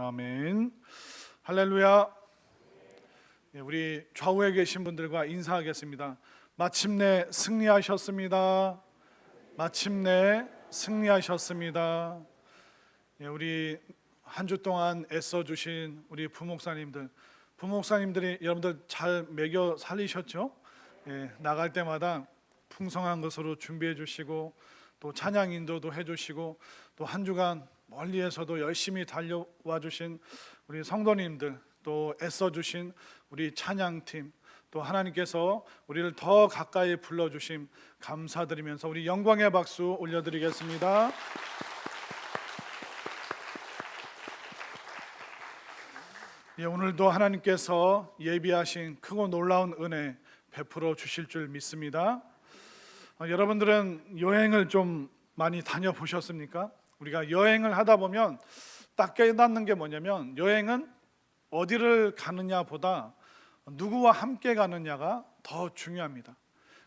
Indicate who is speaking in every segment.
Speaker 1: 아멘. 할렐루야. 우리 좌우에 계신 분들과 인사하겠습니다. 마침내 승리하셨습니다. 마침내 승리하셨습니다. 우리 한 주 동안 애써주신 우리 부목사님들이 여러분들 잘 먹여 살리셨죠? 나갈 때마다 풍성한 것으로 준비해 주시고 또 찬양 인도도 해주시고 또 한 주간 멀리에서도 열심히 달려와 주신 우리 성도님들, 또 애써주신 우리 찬양팀, 또 하나님께서 우리를 더 가까이 불러주심 감사드리면서 우리 영광의 박수 올려드리겠습니다. 오늘도 하나님께서 예비하신 크고 놀라운 은혜 베풀어 주실 줄 믿습니다. 여러분들은 여행을 좀 많이 다녀보셨습니까? 우리가 여행을 하다 보면 딱 깨닫는 게 뭐냐면, 여행은 어디를 가느냐보다 누구와 함께 가느냐가 더 중요합니다.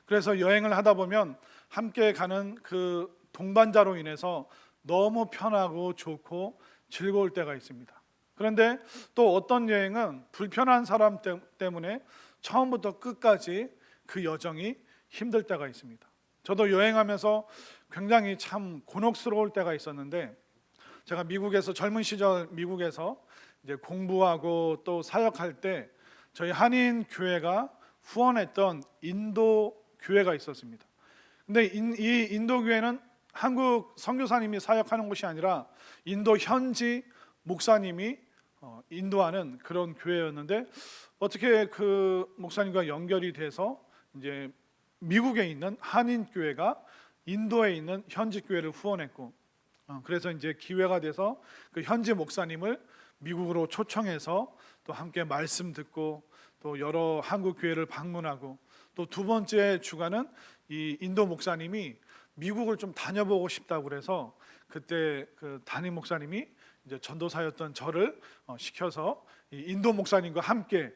Speaker 1: 그래서 여행을 하다 보면 함께 가는 그 동반자로 인해서 너무 편하고 좋고 즐거울 때가 있습니다. 그런데 또 어떤 여행은 불편한 사람 때문에 처음부터 끝까지 그 여정이 힘들 때가 있습니다. 저도 여행하면서 굉장히 참 곤혹스러울 때가 있었는데, 제가 미국에서 젊은 시절 미국에서 이제 공부하고 또 사역할 때 저희 한인 교회가 후원했던 인도 교회가 있었습니다. 근데 이 인도 교회는 한국 선교사님이 사역하는 곳이 아니라 인도 현지 목사님이 인도하는 그런 교회였는데, 어떻게 그 목사님과 연결이 돼서 이제 미국에 있는 한인 교회가 인도에 있는 현지 교회를 후원했고, 그래서 이제 기회가 돼서 그 현지 목사님을 미국으로 초청해서 또 함께 말씀 듣고 또 여러 한국 교회를 방문하고, 또 두 번째 주간은 이 인도 목사님이 미국을 좀 다녀보고 싶다고 그래서 그때 그 담임 목사님이 이제 전도사였던 저를 시켜서 이 인도 목사님과 함께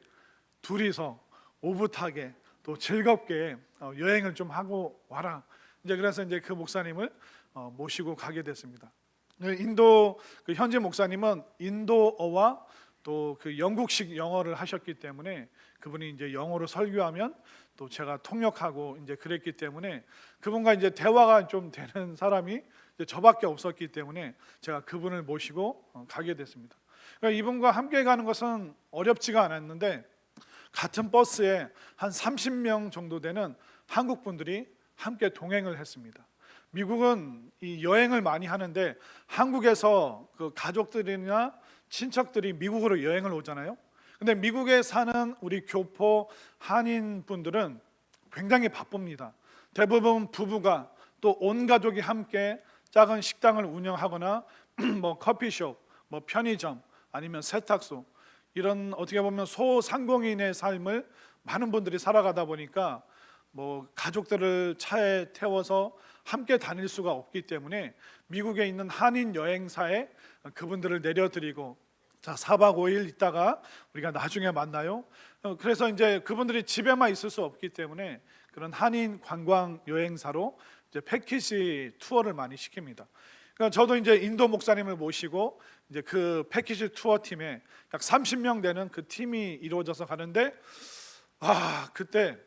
Speaker 1: 둘이서 오붓하게 또 즐겁게 여행을 좀 하고 와라. 이제 그래서 이제 그 목사님을 모시고 가게 됐습니다. 인도 그 현지 목사님은 인도어와 또 그 영국식 영어를 하셨기 때문에 그분이 이제 영어로 설교하면 또 제가 통역하고 이제 그랬기 때문에 그분과 이제 대화가 좀 되는 사람이 이제 저밖에 없었기 때문에 제가 그분을 모시고 가게 됐습니다. 그러니까 이분과 함께 가는 것은 어렵지가 않았는데, 같은 버스에 한 30명 정도 되는 한국 분들이 함께 동행을 했습니다. 미국은 이 여행을 많이 하는데 한국에서 그 가족들이나 친척들이 미국으로 여행을 오잖아요. 근데 미국에 사는 우리 교포 한인 분들은 굉장히 바쁩니다. 대부분 부부가 또 온 가족이 함께 작은 식당을 운영하거나 뭐 커피숍, 뭐 편의점, 아니면 세탁소, 이런 어떻게 보면 소상공인의 삶을 많은 분들이 살아가다 보니까 뭐 가족들을 차에 태워서 함께 다닐 수가 없기 때문에 미국에 있는 한인 여행사에 그분들을 내려드리고, 자 4박 5일 있다가 우리가 나중에 만나요. 그래서 이제 그분들이 집에만 있을 수 없기 때문에 그런 한인 관광 여행사로 이제 패키지 투어를 많이 시킵니다. 그러니까 저도 이제 인도 목사님을 모시고 이제 그 패키지 투어 팀에 약 30명 되는 그 팀이 이루어져서 가는데, 그때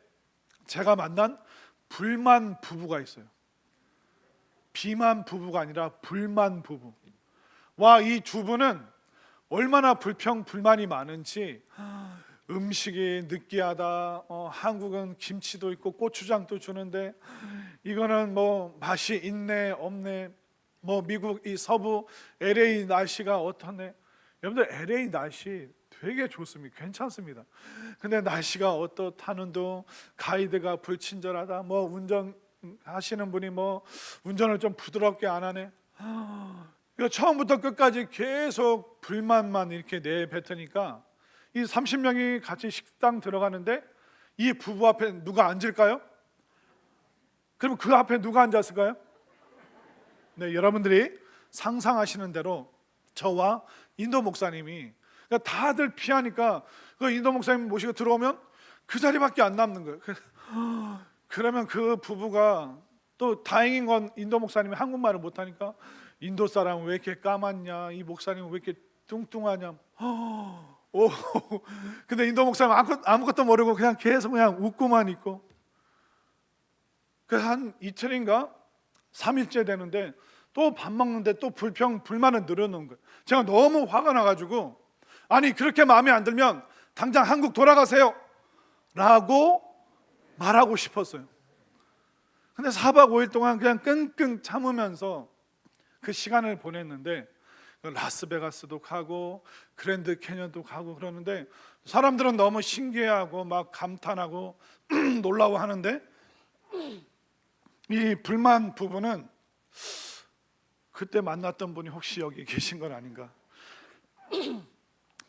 Speaker 1: 제가 만난 불만 부부가 있어요. 비만 부부가 아니라 불만 부부. 이 두 분은 얼마나 불만이 많은지, 음식이 느끼하다, 한국은 김치도 있고 고추장도 주는데 이거는 뭐 맛이 있네 없네, 뭐 미국 이 서부 LA 날씨가 어떠네. 여러분들 LA 날씨 되게 좋습니다. 괜찮습니다. 근데 날씨가 어떻다는 둥, 가이드가 불친절하다, 뭐 운전하시는 분이 뭐 운전을 좀 부드럽게 안 하네. 이거 처음부터 끝까지 계속 불만만 이렇게 내뱉으니까 이 30명이 같이 식당 들어가는데 이 부부 앞에 누가 앉을까요? 그럼 그 앞에 누가 앉았을까요? 네, 여러분들이 상상하시는 대로 저와 인도 목사님이, 그러니까 다들 피하니까 그 인도 목사님 모시고 들어오면 그 자리밖에 안 남는 거예요. 그러면 그 부부가, 또 다행인 건 인도 목사님이 한국말을 못하니까 인도 사람은 왜 이렇게 까맣냐, 이 목사님은 왜 이렇게 뚱뚱하냐. 오, 근데 인도 목사님 아무것도 모르고 그냥 계속 그냥 웃고만 있고, 그 한 이틀인가 3일째 되는데 또 밥 먹는데 또 불만을 늘어놓은 거예요. 제가 너무 화가 나가지고, 아니 그렇게 마음에 안 들면 당장 한국 돌아가세요 라고 말하고 싶었어요. 근데 4박 5일 동안 그냥 끙끙 참으면서 그 시간을 보냈는데, 라스베가스도 가고 그랜드 캐년도 가고 그러는데 사람들은 너무 신기해하고 막 감탄하고 놀라워하는데, 이 불만 부부는 그때 만났던 분이 혹시 여기 계신 건 아닌가.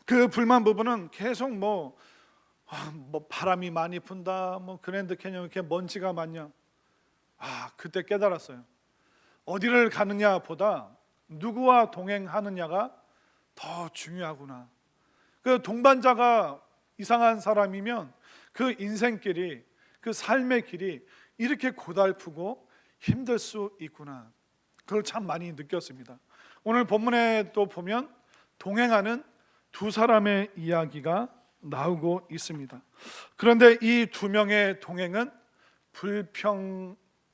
Speaker 1: 그 불만 부부는 계속 뭐 바람이 많이 분다, 뭐 그랜드 캐년 이렇게 먼지가 많냐. 그때 깨달았어요. 어디를 가느냐 보다 누구와 동행하느냐가 더 중요하구나. 그 동반자가 이상한 사람이면 그 인생길이, 그 삶의 길이 이렇게 고달프고 힘들 수 있구나. 그걸 참 많이 느꼈습니다. 오늘 본문에 또 보면 동행하는 두 사람의 이야기가 나오고 있습니다. 그런데 이 두 명의 동행은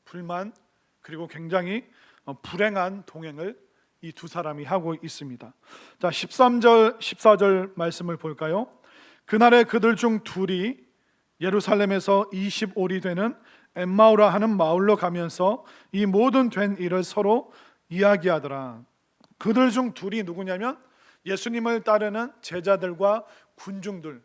Speaker 1: 불만 그리고 굉장히 불행한 동행을 이 두 사람이 하고 있습니다. 자, 13절 14절 말씀을 볼까요? 그날에 그들 중 둘이 예루살렘에서 25리 되는 엠마오라 하는 마을로 가면서 이 모든 된 일을 서로 이야기하더라. 그들 중 둘이 누구냐면 예수님을 따르는 제자들과 군중들,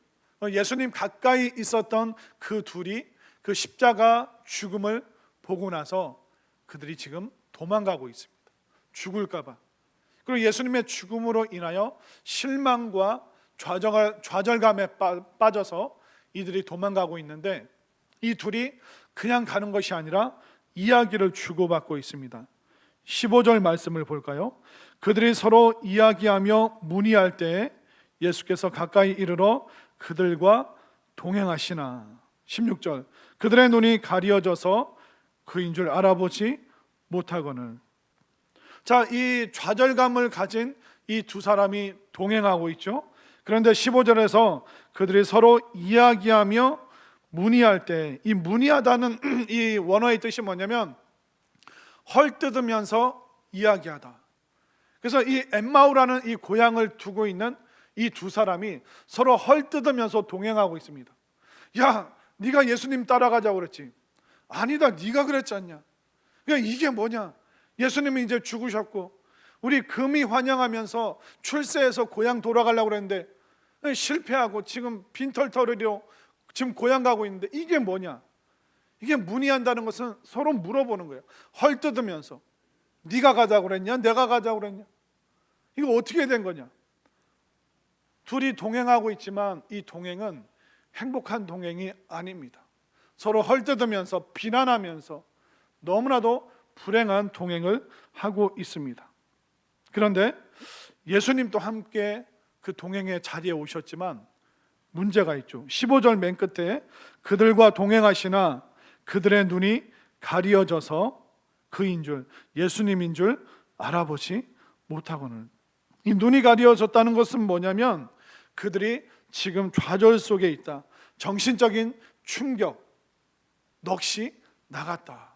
Speaker 1: 예수님 가까이 있었던 그 둘이 그 십자가 죽음을 보고 나서 그들이 지금 도망가고 있습니다. 죽을까 봐. 그리고 예수님의 죽음으로 인하여 실망과 좌절감에 빠져서 이들이 도망가고 있는데, 이 둘이 그냥 가는 것이 아니라 이야기를 주고받고 있습니다. 15절 말씀을 볼까요? 그들이 서로 이야기하며 문의할 때 예수께서 가까이 이르러 그들과 동행하시나. 16절 그들의 눈이 가려져서 그인 줄 알아보지 못하거늘. 자, 이 좌절감을 가진 이 두 사람이 동행하고 있죠. 그런데 15절에서 그들이 서로 이야기하며 문의할 때, 이 문의하다는 이 원어의 뜻이 뭐냐면 헐뜯으면서 이야기하다. 그래서 이 엠마오라는 이 고향을 두고 있는 이 두 사람이 서로 헐뜯으면서 동행하고 있습니다. 야, 네가 예수님 따라가자고 그랬지. 아니다, 네가 그랬지 않냐. 그러니까 이게 뭐냐. 예수님이 이제 죽으셨고 우리 금이 환영하면서 출세해서 고향 돌아가려고 그랬는데 실패하고 지금 빈털터리로 지금 고향 가고 있는데, 이게 뭐냐. 이게 문의한다는 것은 서로 물어보는 거예요. 헐뜯으면서 네가 가자고 그랬냐, 내가 가자고 그랬냐, 이거 어떻게 된 거냐. 둘이 동행하고 있지만 이 동행은 행복한 동행이 아닙니다. 서로 헐뜯으면서 비난하면서 너무나도 불행한 동행을 하고 있습니다. 그런데 예수님도 함께 그 동행의 자리에 오셨지만 문제가 있죠. 15절 맨 끝에 그들과 동행하시나 그들의 눈이 가리어져서 그인 줄, 예수님인 줄 알아보지 못하고는. 이 눈이 가리어졌다는 것은 뭐냐면 그들이 지금 좌절 속에 있다. 정신적인 충격, 넋이 나갔다.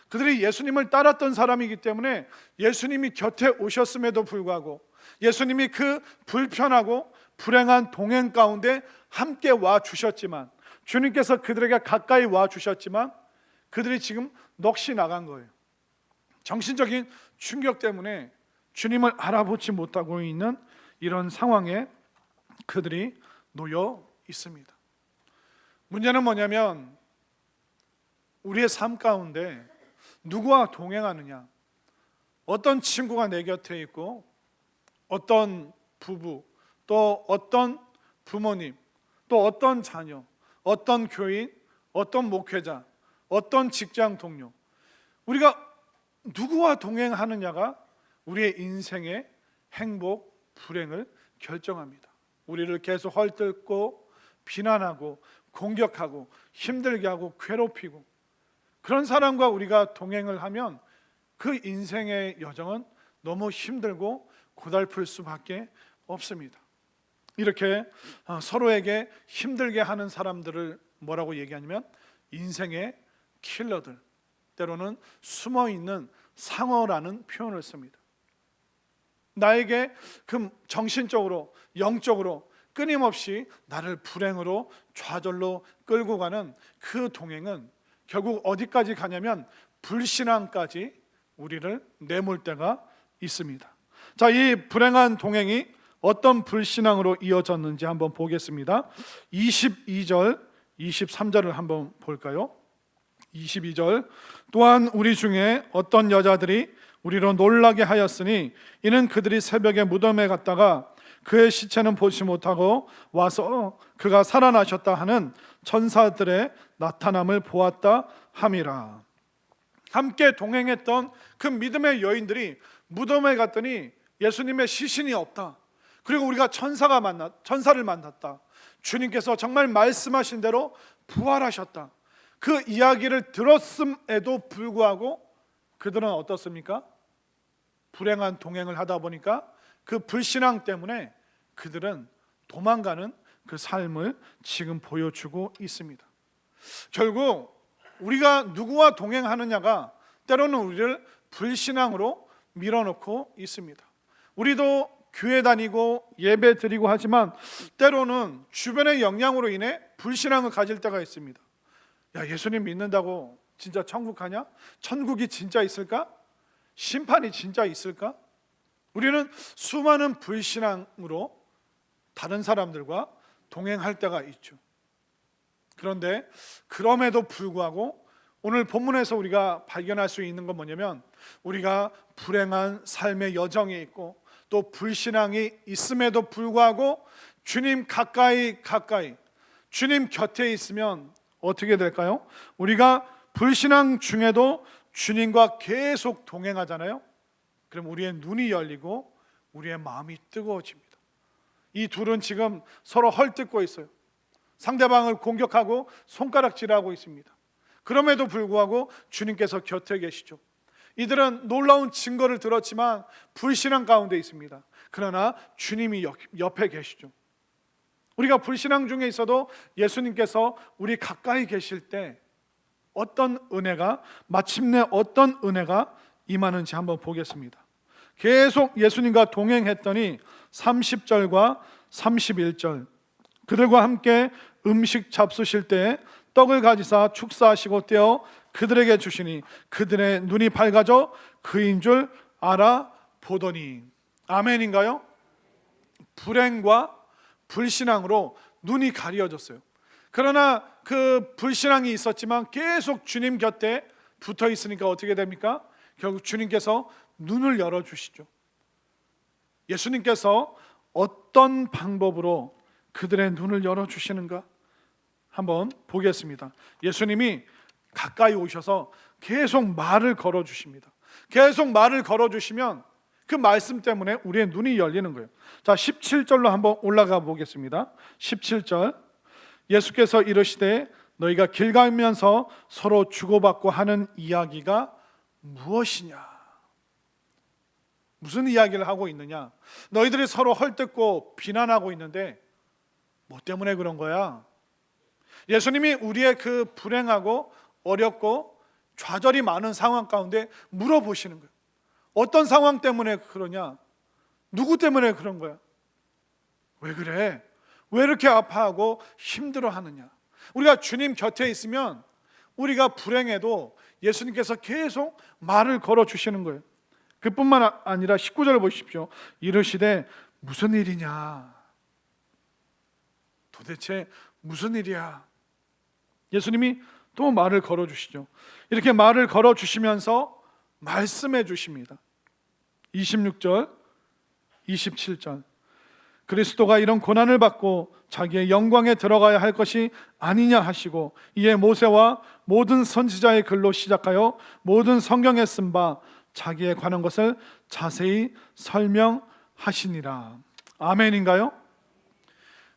Speaker 1: 그들이 예수님을 따랐던 사람이기 때문에 예수님이 곁에 오셨음에도 불구하고, 예수님이 그 불편하고 불행한 동행 가운데 함께 와 주셨지만, 주님께서 그들에게 가까이 와 주셨지만 그들이 지금 넋이 나간 거예요. 정신적인 충격 때문에 주님을 알아보지 못하고 있는 이런 상황에 그들이 놓여 있습니다. 문제는 뭐냐면 우리의 삶 가운데 누구와 동행하느냐. 어떤 친구가 내 곁에 있고, 어떤 부부, 또 어떤 부모님, 또 어떤 자녀, 어떤 교인, 어떤 목회자, 어떤 직장 동료, 우리가 누구와 동행하느냐가 우리의 인생의 행복, 불행을 결정합니다. 우리를 계속 헐뜯고 비난하고 공격하고 힘들게 하고 괴롭히고, 그런 사람과 우리가 동행을 하면 그 인생의 여정은 너무 힘들고 고달플 수밖에 없습니다. 이렇게 서로에게 힘들게 하는 사람들을 뭐라고 얘기하냐면 인생의 킬러들, 때로는 숨어있는 상어라는 표현을 씁니다. 나에게 그 정신적으로 영적으로 끊임없이 나를 불행으로 좌절로 끌고 가는 그 동행은 결국 어디까지 가냐면 불신앙까지 우리를 내몰 때가 있습니다. 자, 이 불행한 동행이 어떤 불신앙으로 이어졌는지 한번 보겠습니다. 22절, 23절을 한번 볼까요? 22절, 또한 우리 중에 어떤 여자들이 우리로 놀라게 하였으니 이는 그들이 새벽에 무덤에 갔다가 그의 시체는 보지 못하고 와서 그가 살아나셨다 하는 천사들의 나타남을 보았다 함이라. 함께 동행했던 그 믿음의 여인들이 무덤에 갔더니 예수님의 시신이 없다. 그리고 우리가 천사를 만났다. 주님께서 정말 말씀하신 대로 부활하셨다. 그 이야기를 들었음에도 불구하고 그들은 어떻습니까? 불행한 동행을 하다 보니까 그 불신앙 때문에 그들은 도망가는 그 삶을 지금 보여주고 있습니다. 결국 우리가 누구와 동행하느냐가 때로는 우리를 불신앙으로 밀어넣고 있습니다. 우리도 교회 다니고 예배 드리고 하지만 때로는 주변의 영향으로 인해 불신앙을 가질 때가 있습니다. 야, 예수님 믿는다고 진짜 천국 가냐? 천국이 진짜 있을까? 심판이 진짜 있을까? 우리는 수많은 불신앙으로 다른 사람들과 동행할 때가 있죠. 그런데 그럼에도 불구하고 오늘 본문에서 우리가 발견할 수 있는 건 뭐냐면 우리가 불행한 삶의 여정이 있고 또 불신앙이 있음에도 불구하고 주님 가까이 주님 곁에 있으면 어떻게 될까요? 우리가 불신앙 중에도 주님과 계속 동행하잖아요. 그럼 우리의 눈이 열리고 우리의 마음이 뜨거워집니다. 이 둘은 지금 서로 헐뜯고 있어요. 상대방을 공격하고 손가락질하고 있습니다. 그럼에도 불구하고 주님께서 곁에 계시죠. 이들은 놀라운 증거를 들었지만 불신앙 가운데 있습니다. 그러나 주님이 옆에 계시죠. 우리가 불신앙 중에 있어도 예수님께서 우리 가까이 계실 때 마침내 어떤 은혜가 임하는지 한번 보겠습니다. 계속 예수님과 동행했더니 30절과 31절, 그들과 함께 음식 잡수실 때 떡을 가지사 축사하시고 떼어 그들에게 주시니 그들의 눈이 밝아져 그인 줄 알아보더니. 아멘인가요? 불행과 불신앙으로 눈이 가려졌어요. 그러나 그 불신앙이 있었지만 계속 주님 곁에 붙어 있으니까 어떻게 됩니까? 결국 주님께서 눈을 열어주시죠. 예수님께서 어떤 방법으로 그들의 눈을 열어주시는가 한번 보겠습니다. 예수님이 가까이 오셔서 계속 말을 걸어주십니다. 계속 말을 걸어주시면 그 말씀 때문에 우리의 눈이 열리는 거예요. 자, 17절로 한번 올라가 보겠습니다. 17절, 예수께서 이르시되 너희가 길 가면서 서로 주고받고 하는 이야기가 무엇이냐? 무슨 이야기를 하고 있느냐? 너희들이 서로 헐뜯고 비난하고 있는데 뭐 때문에 그런 거야? 예수님이 우리의 그 불행하고 어렵고 좌절이 많은 상황 가운데 물어보시는 거예요. 어떤 상황 때문에 그러냐? 누구 때문에 그런 거야? 왜 그래? 왜 이렇게 아파하고 힘들어하느냐? 우리가 주님 곁에 있으면 우리가 불행해도 예수님께서 계속 말을 걸어주시는 거예요. 그뿐만 아니라 19절을 보십시오. 이르시되 무슨 일이냐? 도대체 무슨 일이야? 예수님이 또 말을 걸어주시죠. 이렇게 말을 걸어주시면서 말씀해 주십니다. 26절, 27절, 그리스도가 이런 고난을 받고 자기의 영광에 들어가야 할 것이 아니냐 하시고 이에 모세와 모든 선지자의 글로 시작하여 모든 성경에 쓴 바 자기에 관한 것을 자세히 설명하시니라. 아멘인가요?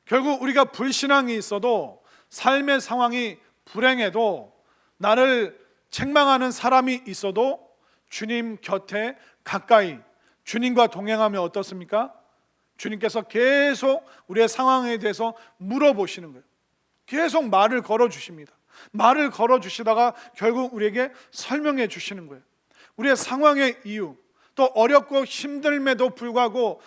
Speaker 1: 결국 우리가 불신앙이 있어도 삶의 상황이 불행해도 나를 책망하는 사람이 있어도 주님 곁에 가까이 주님과 동행하면 어떻습니까? 주님께서 계속 우리의 상황에 대해서 물어보시는 거예요. 계속 말을 걸어주십니다. 말을 걸어주시다가 결국 우리에게 설명해 주시는 거예요. 우리의 상황의 이유, 또 어렵고 힘듦에도 불구하고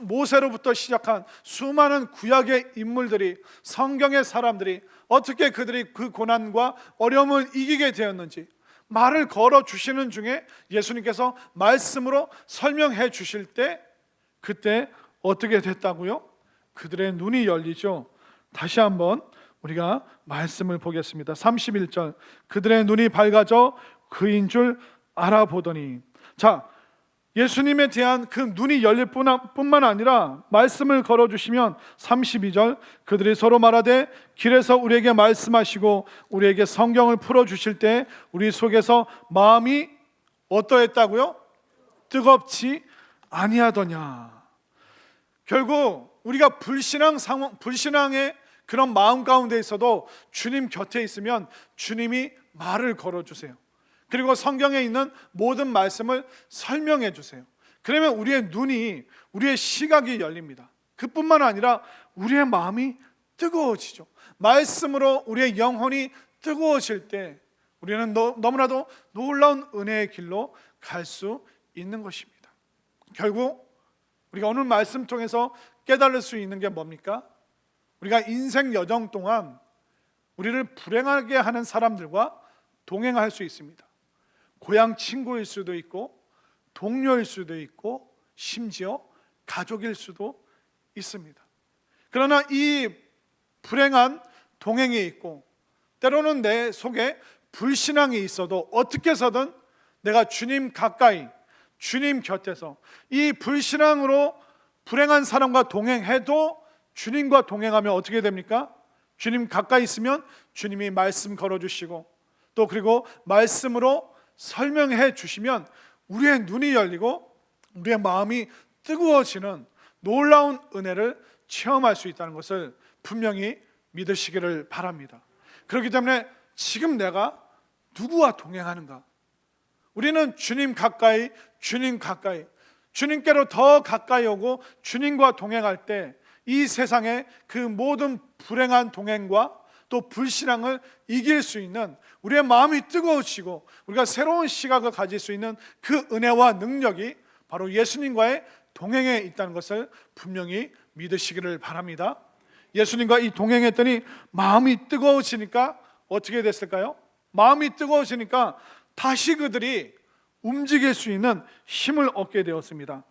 Speaker 1: 모세로부터 시작한 수많은 구약의 인물들이, 성경의 사람들이 어떻게 그들이 그 고난과 어려움을 이기게 되었는지 말을 걸어주시는 중에 예수님께서 말씀으로 설명해 주실 때, 그때 어떻게 됐다고요? 그들의 눈이 열리죠. 다시 한번 우리가 말씀을 보겠습니다. 31절, 그들의 눈이 밝아져 그인 줄 알아보더니. 자, 예수님에 대한 그 눈이 열릴 뿐만 아니라 말씀을 걸어주시면 32절, 그들이 서로 말하되 길에서 우리에게 말씀하시고 우리에게 성경을 풀어주실 때 우리 속에서 마음이 어떠했다고요? 뜨겁지 아니하더냐. 결국 우리가 불신앙의 그런 마음 가운데 있어도 주님 곁에 있으면 주님이 말을 걸어주세요. 그리고 성경에 있는 모든 말씀을 설명해 주세요. 그러면 우리의 눈이, 우리의 시각이 열립니다. 그뿐만 아니라 우리의 마음이 뜨거워지죠. 말씀으로 우리의 영혼이 뜨거워질 때 우리는 너무나도 놀라운 은혜의 길로 갈 수 있는 것입니다. 결국 우리가 오늘 말씀 통해서 깨달을 수 있는 게 뭡니까? 우리가 인생 여정 동안 우리를 불행하게 하는 사람들과 동행할 수 있습니다. 고향 친구일 수도 있고, 동료일 수도 있고, 심지어 가족일 수도 있습니다. 그러나 이 불행한 동행이 있고, 때로는 내 속에 불신앙이 있어도 어떻게 해서든 내가 주님 가까이, 주님 곁에서 이 불신앙으로 불행한 사람과 동행해도 주님과 동행하면 어떻게 됩니까? 주님 가까이 있으면 주님이 말씀 걸어주시고, 또 그리고 말씀으로 설명해 주시면 우리의 눈이 열리고 우리의 마음이 뜨거워지는 놀라운 은혜를 체험할 수 있다는 것을 분명히 믿으시기를 바랍니다. 그렇기 때문에 지금 내가 누구와 동행하는가? 우리는 주님 가까이, 주님 가까이, 주님께로 더 가까이 오고 주님과 동행할 때 이 세상의 그 모든 불행한 동행과 또 불신앙을 이길 수 있는, 우리의 마음이 뜨거워지고 우리가 새로운 시각을 가질 수 있는 그 은혜와 능력이 바로 예수님과의 동행에 있다는 것을 분명히 믿으시기를 바랍니다. 예수님과 이 동행했더니 마음이 뜨거워지니까 어떻게 됐을까요? 마음이 뜨거워지니까 다시 그들이 움직일 수 있는 힘을 얻게 되었습니다.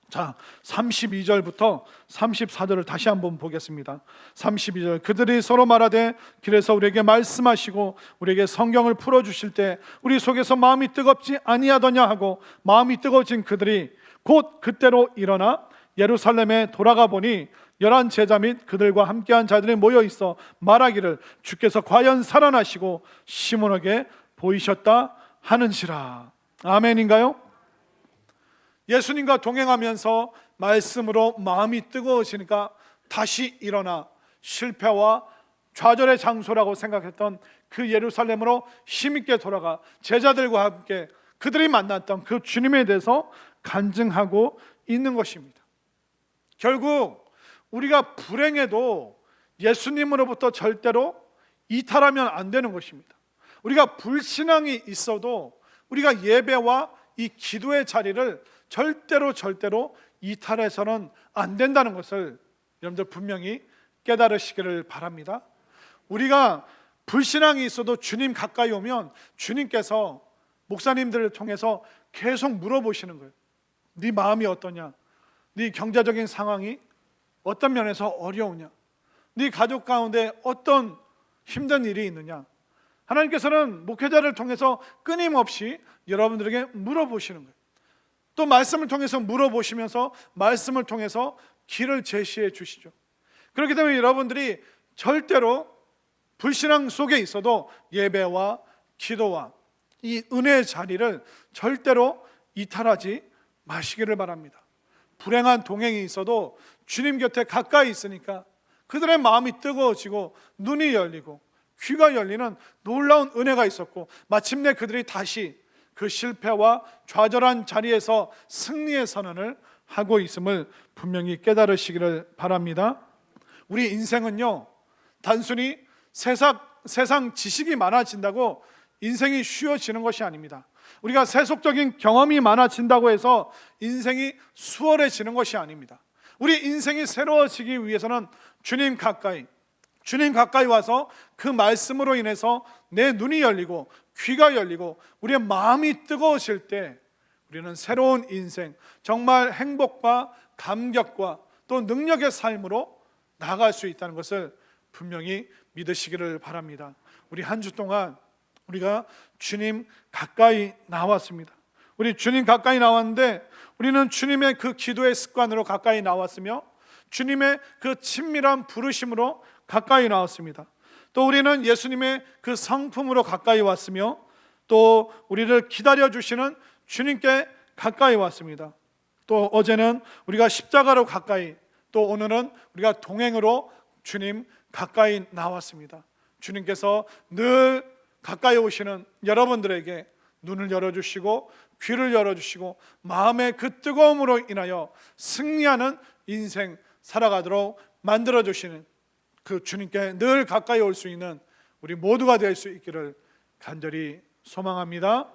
Speaker 1: 자, 32절부터 34절을 다시 한번 보겠습니다. 32절, 그들이 서로 말하되 길에서 우리에게 말씀하시고 우리에게 성경을 풀어주실 때 우리 속에서 마음이 뜨겁지 아니하더냐 하고, 마음이 뜨거워진 그들이 곧 그때로 일어나 예루살렘에 돌아가 보니 11 제자 및 그들과 함께한 자들이 모여 있어 말하기를 주께서 과연 살아나시고 시몬에게 보이셨다 하는지라. 아멘인가요? 예수님과 동행하면서 말씀으로 마음이 뜨거워지니까 다시 일어나 실패와 좌절의 장소라고 생각했던 그 예루살렘으로 힘있게 돌아가 제자들과 함께 그들이 만났던 그 주님에 대해서 간증하고 있는 것입니다. 결국 우리가 불행해도 예수님으로부터 절대로 이탈하면 안 되는 것입니다. 우리가 불신앙이 있어도 우리가 예배와 이 기도의 자리를 절대로 이탈해서는 안 된다는 것을 여러분들 분명히 깨달으시기를 바랍니다. 우리가 불신앙이 있어도 주님 가까이 오면 주님께서 목사님들을 통해서 계속 물어보시는 거예요. 네 마음이 어떠냐? 네 경제적인 상황이 어떤 면에서 어려우냐? 네 가족 가운데 어떤 힘든 일이 있느냐? 하나님께서는 목회자를 통해서 끊임없이 여러분들에게 물어보시는 거예요. 또 말씀을 통해서 물어보시면서 말씀을 통해서 길을 제시해 주시죠. 그렇기 때문에 여러분들이 절대로 불신앙 속에 있어도 예배와 기도와 이 은혜의 자리를 절대로 이탈하지 마시기를 바랍니다. 불행한 동행이 있어도 주님 곁에 가까이 있으니까 그들의 마음이 뜨거워지고 눈이 열리고 귀가 열리는 놀라운 은혜가 있었고, 마침내 그들이 다시 그 실패와 좌절한 자리에서 승리의 선언을 하고 있음을 분명히 깨달으시기를 바랍니다. 우리 인생은요, 단순히 세상 지식이 많아진다고 인생이 쉬워지는 것이 아닙니다. 우리가 세속적인 경험이 많아진다고 해서 인생이 수월해지는 것이 아닙니다. 우리 인생이 새로워지기 위해서는 주님 가까이 와서 그 말씀으로 인해서 내 눈이 열리고 귀가 열리고 우리의 마음이 뜨거워질 때 우리는 새로운 인생, 정말 행복과 감격과 또 능력의 삶으로 나아갈 수 있다는 것을 분명히 믿으시기를 바랍니다. 우리 한 주 동안 우리가 주님 가까이 나왔습니다. 우리 주님 가까이 나왔는데 우리는 주님의 그 기도의 습관으로 가까이 나왔으며 주님의 그 친밀한 부르심으로 가까이 나왔습니다. 또 우리는 예수님의 그 성품으로 가까이 왔으며 또 우리를 기다려주시는 주님께 가까이 왔습니다. 또 어제는 우리가 십자가로 가까이, 또 오늘은 우리가 동행으로 주님 가까이 나왔습니다. 주님께서 늘 가까이 오시는 여러분들에게 눈을 열어주시고 귀를 열어주시고 마음의 그 뜨거움으로 인하여 승리하는 인생 살아가도록 만들어주시는 그 주님께 늘 가까이 올 수 있는 우리 모두가 될 수 있기를 간절히 소망합니다.